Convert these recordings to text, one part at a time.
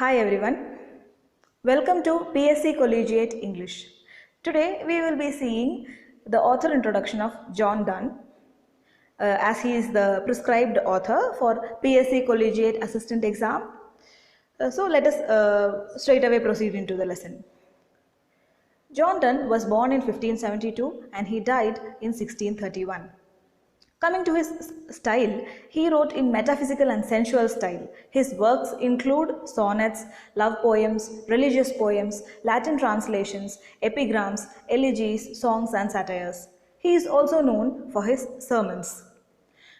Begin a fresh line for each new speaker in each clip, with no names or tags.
Hi everyone, welcome to PSC Collegiate English. Today we will be seeing the author introduction of John Donne as he is the prescribed author for PSC Collegiate Assistant Exam. So let us straight away proceed into the lesson. John Donne was born in 1572 and he died in 1631. Coming to his style, he wrote in metaphysical and sensual style. His works include sonnets, love poems, religious poems, Latin translations, epigrams, elegies, songs and satires. He is also known for his sermons.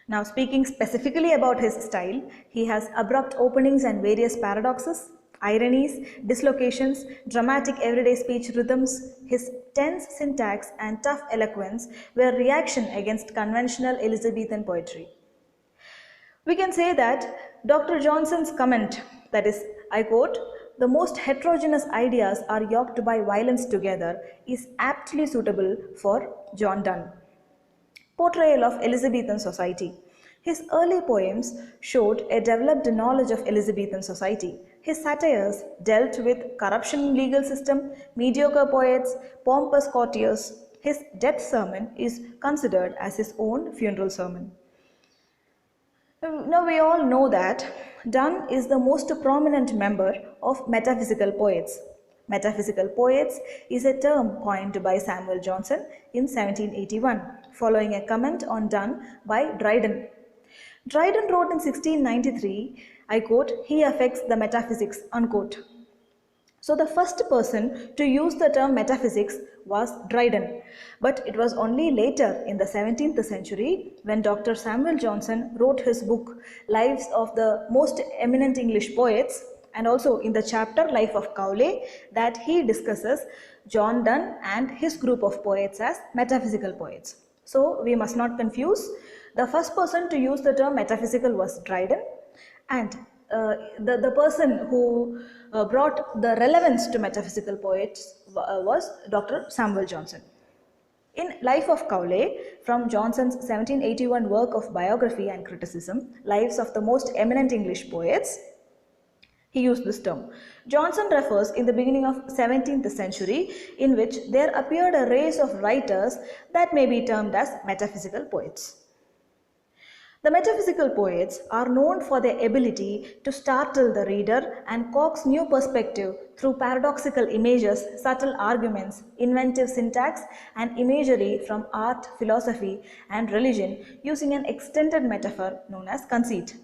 Now, speaking specifically about his style, he has abrupt openings and various paradoxes, ironies, dislocations, dramatic everyday speech rhythms. His tense syntax and tough eloquence were reaction against conventional Elizabethan poetry. We can say that Dr. Johnson's comment, that is, I quote, "The most heterogeneous ideas are yoked by violence together," is aptly suitable for John Donne. Portrayal of Elizabethan society. His early poems showed a developed knowledge of Elizabethan society. His satires dealt with corruption in legal system, mediocre poets, pompous courtiers. His death sermon is considered as his own funeral sermon. Now we all know that Donne is the most prominent member of metaphysical poets. Metaphysical poets is a term coined by Samuel Johnson in 1781, following a comment on Donne by Dryden. Dryden wrote in 1693, I quote, "He affects the metaphysics," unquote. So the first person to use the term metaphysics was Dryden, but it was only later in the 17th century when Dr. Samuel Johnson wrote his book Lives of the Most Eminent English Poets, and also in the chapter Life of Cowley that he discusses John Donne and his group of poets as metaphysical poets. So we must not confuse. The first person to use the term metaphysical was Dryden, and the person who brought the relevance to metaphysical poets was Dr. Samuel Johnson. In Life of Cowley, from Johnson's 1781 work of biography and criticism, Lives of the Most Eminent English Poets, he used this term. Johnson refers in the beginning of 17th century in which there appeared a race of writers that may be termed as metaphysical poets. The metaphysical poets are known for their ability to startle the reader and coax new perspective through paradoxical images, subtle arguments, inventive syntax, and imagery from art, philosophy, and religion using an extended metaphor known as conceit.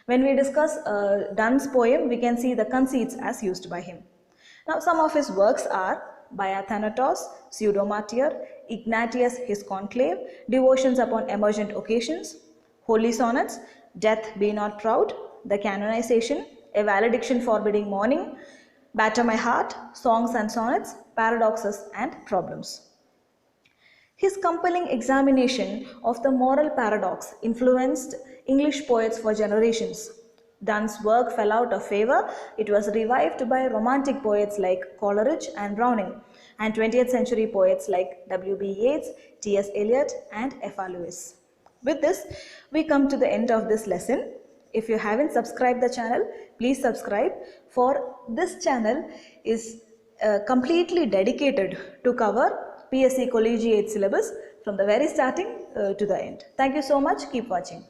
When we discuss Donne's poem, we can see the conceits as used by him. Now, some of his works are Biathanatos, Pseudomartyr, Ignatius his Conclave, Devotions upon Emergent Occasions, Holy Sonnets, Death Be Not Proud, The Canonization, A Valediction Forbidding Mourning, Batter My Heart, Songs and Sonnets, Paradoxes and Problems. His compelling examination of the moral paradox influenced English poets for generations. Donne's work fell out of favor. It was revived by Romantic poets like Coleridge and Browning, and 20th century poets like W.B. Yeats, T.S. Eliot, and F.R. Lewis. With this, we come to the end of this lesson. If you haven't subscribed the channel, please subscribe, for this channel is completely dedicated to cover PSC Collegiate syllabus from the very starting to the end. Thank you so much. Keep watching.